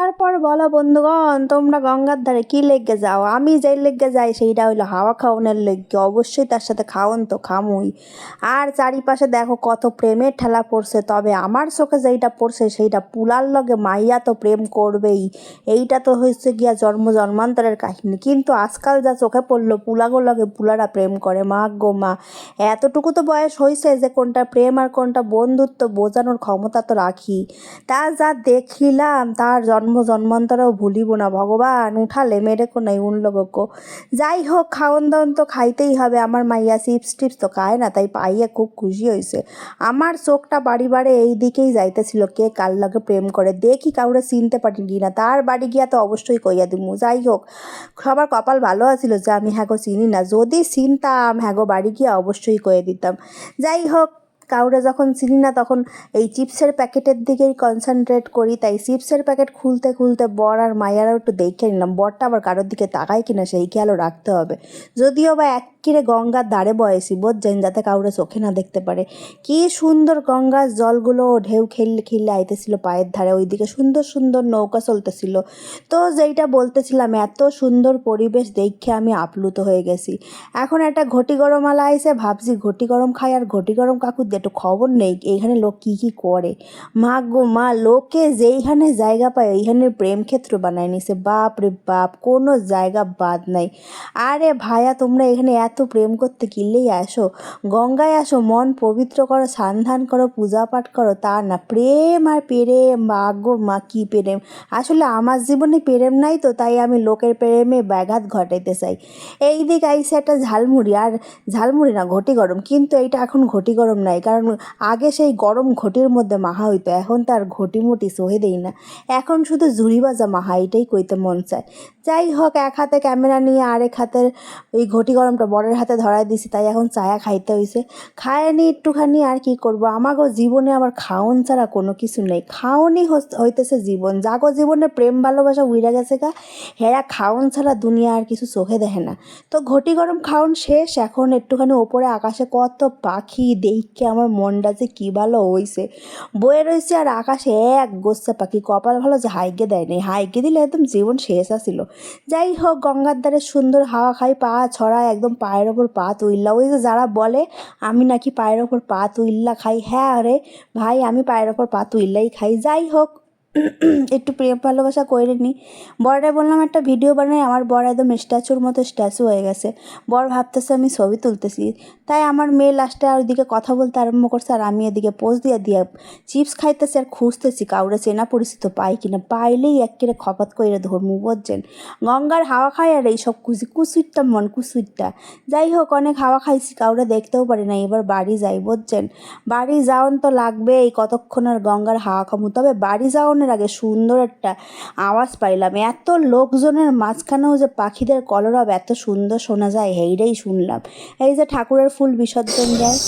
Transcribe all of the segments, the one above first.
তারপর বলো বন্ধুগণ, তোমরা গঙ্গার ধারে কি লেগে যাও? আমি যেই লেগে যাই সেইটা হইলো হাওয়া খাওয়ানোর লেগে। অবশ্যই তার সাথে খাওন তো খামুই। আর চারিপাশে দেখো কত প্রেমের ঠেলা পড়ছে, তবে আমার চোখে যেইটা পড়ছে সেইটা পুলার লগে মাইয়া তো প্রেম করবেই। এইটা তো হচ্ছে গিয়া জন্ম জন্মান্তরের কাহিনী, কিন্তু আজকাল যা চোখে পড়লো পুলাগো লগে পুলারা প্রেম করে। মা গো মা, এতটুকু তো বয়স হয়েছে যে কোনটা প্রেম আর কোনটা বন্ধুত্ব বোঝানোর ক্ষমতা তো রাখি। তা যা দেখিলাম তার জন্ম জন্মান্তরেও ভুলিব না। ভগবান উঠালে মেরে কো নাই উনলো গো। যাই হোক, খাওন দাওন তো খাইতেই হবে। আমার মাইয়া চিপস টিপস তো খায় না, তাই পাইয়ে খুব খুশি হয়েছে। আমার চোখটা বাড়ি বাড়ে এই দিকেই যাইতেছিল, কে কার লগে প্রেম করে দেখি কাউরে চিনতে পারি না। তার বাড়ি গিয়া তো অবশ্যই কইয়া দিমু। যাই হোক, সবার কপাল ভালো আছিল যে আমি হ্যাগো চিনি না। যদি চিনতাম হ্যাগো বাড়ি গিয়া অবশ্যই কয়ে দিতাম। যাই হোক, কাউরে যখন চিনি না তখন এই চিপসের প্যাকেটের দিকেই কনসেন্ট্রেট করি। তাই চিপসের প্যাকেট খুলতে খুলতে বর আর মাইয়ারাও একটু দেখে নিলাম, বরটা আবার কারোর দিকে তাকায় কিনা সেই খেয়ালও রাখতে হবে। যদিও বা এক্কিরে গঙ্গার ধারে বয়েছি বুঝছেন, যাতে কাউরে চোখে না দেখতে পারে। কি সুন্দর গঙ্গার জলগুলো ঢেউ খেললে খেললে আইতেছিল পায়ের ধারে, ওইদিকে সুন্দর সুন্দর নৌকা চলতেছিল। তো যেইটা বলতেছিলাম, এত সুন্দর পরিবেশ দেখে আমি আপ্লুত হয়ে গেছি। এখন একটা ঘটি গরম আলা আইসে, ভাবছি ঘটি গরম খাই আর ঘটি গরম কাকুর একটু খবর নেই এইখানে লোক কি কি করে। মা গো মা, লোকে যেইখানে জায়গা পায় ওইখানে প্রেম ক্ষেত্র বানায় নিছে। বাপ রে বাপ, কোনো জায়গা বাদ নাই। আরে ভাইয়া, তোমরা এখানে এত প্রেম করতে কিনলেই আসো, গঙ্গায় আসো, মন পবিত্র করো, স্নান ধান করো, পূজা পাঠ করো। তা না, প্রেম আর প্রেম, মা গো মা কি প্রেম। আসলে আমার জীবনে প্রেম নাই তো, তাই আমি লোকের প্রেমে ব্যাঘাত ঘটাইতে চাই। এই দিক আইসে একটা ঝালমুড়ি, আর ঝালমুড়ি না ঘটি গরম, কিন্তু এইটা এখন ঘটি গরম নাই, কারণ আগে সেই গরম ঘটির মধ্যে মাহা হইতো। এখন তার ঘটি মুটি সহে দেই না, এখন শুধু ঝুড়ি ভাজা মাহা, এইটাই কইতে মন চায়। যাই হোক, এক হাতে ক্যামেরা নিয়ে আরেক হাতের ওই ঘটি গরমটা বরের হাতে ধরাই দিছি, তাই এখন চায়া খাইতে হইছে। খায়নি একটুখানি, আর কি করবো। আমাগো জীবনে আবার খাওন ছাড়া কোনো কিছু নেই। খাওনই হইতেছে জীবন। যাগো জীবনে প্রেম ভালোবাসা উইরা গেছে গা, হেরা খাওন ছাড়া দুনিয়া আর কিছু চোখে দেখে না। তো ঘটি গরম খাওন শেষ, এখন একটুখানি ওপরে আকাশে কত পাখি দেখে আমার মনটা যে কী ভালো হইছে। বয়ে রয়েছে আর আকাশে এক গোচ্ছা পাখি। কপাল ভালো যে হাইকে দেয়নি, হাইকে দিলে একদম জীবন শেষ আছিল। যাই হোক, গঙ্গার ধারে সুন্দর হাওয়া খাই, পা ছড়ায় একদম পায়ের ওপর পা তুইল্লা। ওই যে যারা বলে আমি নাকি পায়ের ওপর পা তুইল্লা খাই, হ্যাঁ রে ভাই, আমি পায়ের ওপর পা তুইল্লাই খাই। যাই হোক, একটু প্রেম ভালোবাসা করে নিই। বররে বললাম একটা ভিডিও বানাই, আমার বর একদম স্ট্যাচুর মতো স্ট্যাচু হয়ে গেছে। বর ভাবতেছে আমি ছবি তুলতেছি, তাই আমার মেয়ে লাস্টে আর ওইদিকে কথা বলতে আরম্ভ করছে, আর আমি এদিকে পোজ দিয়ে দিয়ে চিপস খাইতেছি আর খুঁজতেছি কাউরে চেনা পরিচিত পাই কিনা। পাইলেই একেবারে খপাত করে ধর্মু বুঝছেন। গঙ্গার হাওয়া খাই আর এইসব খুঁজি, কুসুইটটা মন কুসুইটটা। যাই হোক, অনেক হাওয়া খাইছি, কাউরে দেখতেও পারি না। এবার বাড়ি যাই বুঝছেন, বাড়ি যাওন তো লাগবে, এই কতক্ষণ আর গঙ্গার হাওয়া খামু। তবে বাড়ি যাওয়ানোর আগে সুন্দর একটা আওয়াজ পাইলাম, এত লোকজনের মাঝখানেও যে পাখিদের কলরব এত সুন্দর শোনা যায়, হেইটাই শুনলাম। এই যে ঠাকুরের ফুল বিসর্জন যায়।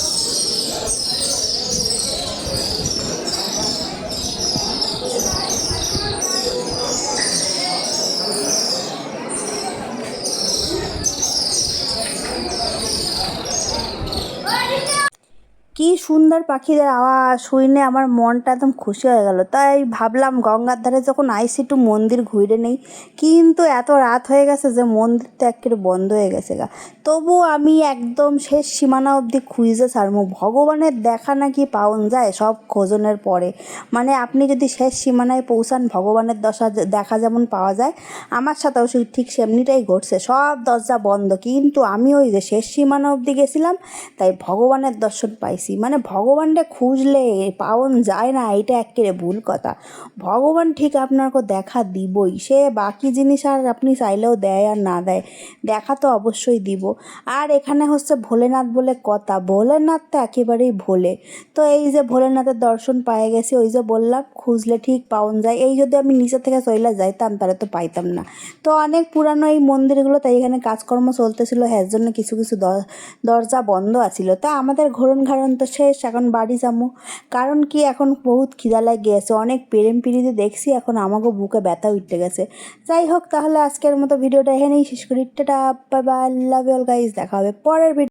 কি সুন্দর পাখিদের আওয়াজ শুনে আমার মনটা একদম খুশি হয়ে গেল। তাই ভাবলাম গঙ্গার ধারে যখন আইসি একটু মন্দির ঘুরে নেই, কিন্তু এত রাত হয়ে গেছে যে মন্দির তো একেবারে বন্ধ হয়ে গেছে গা। তবু আমি একদম শেষ সীমানা অবধি খুঁজে ছাড়বো। ভগবানের দেখা নাকি পাওন যায় সব খোঁজনের পরে। মানে আপনি যদি শেষ সীমানায় পৌঁছান, ভগবানের দেখা যেমন পাওয়া যায়, আমার সাথেও ঠিক সেমনিটাই ঘটছে। সব দরজা বন্ধ, কিন্তু আমি ওই যে শেষ সীমানা অবধি গেছিলাম, তাই ভগবানের দর্শন পাইছি। মানে ভগবানটা খুঁজলে পাওন যায় না, এটা একেবারে ভুল কথা। ভগবান ঠিক আপনাকে দেখা দিবই, সে বাকি জিনিস আর আপনি চাইলেও দেয় আর না দেয়, দেখা তো অবশ্যই দিব। আর এখানে হচ্ছে ভোলেনাথ বলে কথা, ভোলেনাথ তো একেবারেই ভোলে। তো এই যে ভোলেনাথের দর্শন পেয়ে গেছি, ওই যে বললাম খুঁজলে ঠিক পাওন যায়। এই যদি আমি নিচে থেকে চলে যাইতাম তাহলে তো পাইতাম না। তো অনেক পুরানো এই মন্দিরগুলো, তাই এখানে কাজকর্ম চলতেছিল, এর জন্য কিছু কিছু দরজা বন্ধ আছিল। তা আমাদের ঘরন ঘাড়ন তো শেষ, এখন বাড়ি যাবো। কারণ কি, এখন বহুত খিদা লাগে গেছে, অনেক প্রেম পিড়িতে দেখছি, এখন আমাকেও বুকে ব্যথা উঠতে গেছে। যাই হোক, তাহলে আজকের মতো ভিডিওটা এখানেই শেষ করি। Tata, bye bye, love you all guys, দেখা হবে পরের ভিডিও।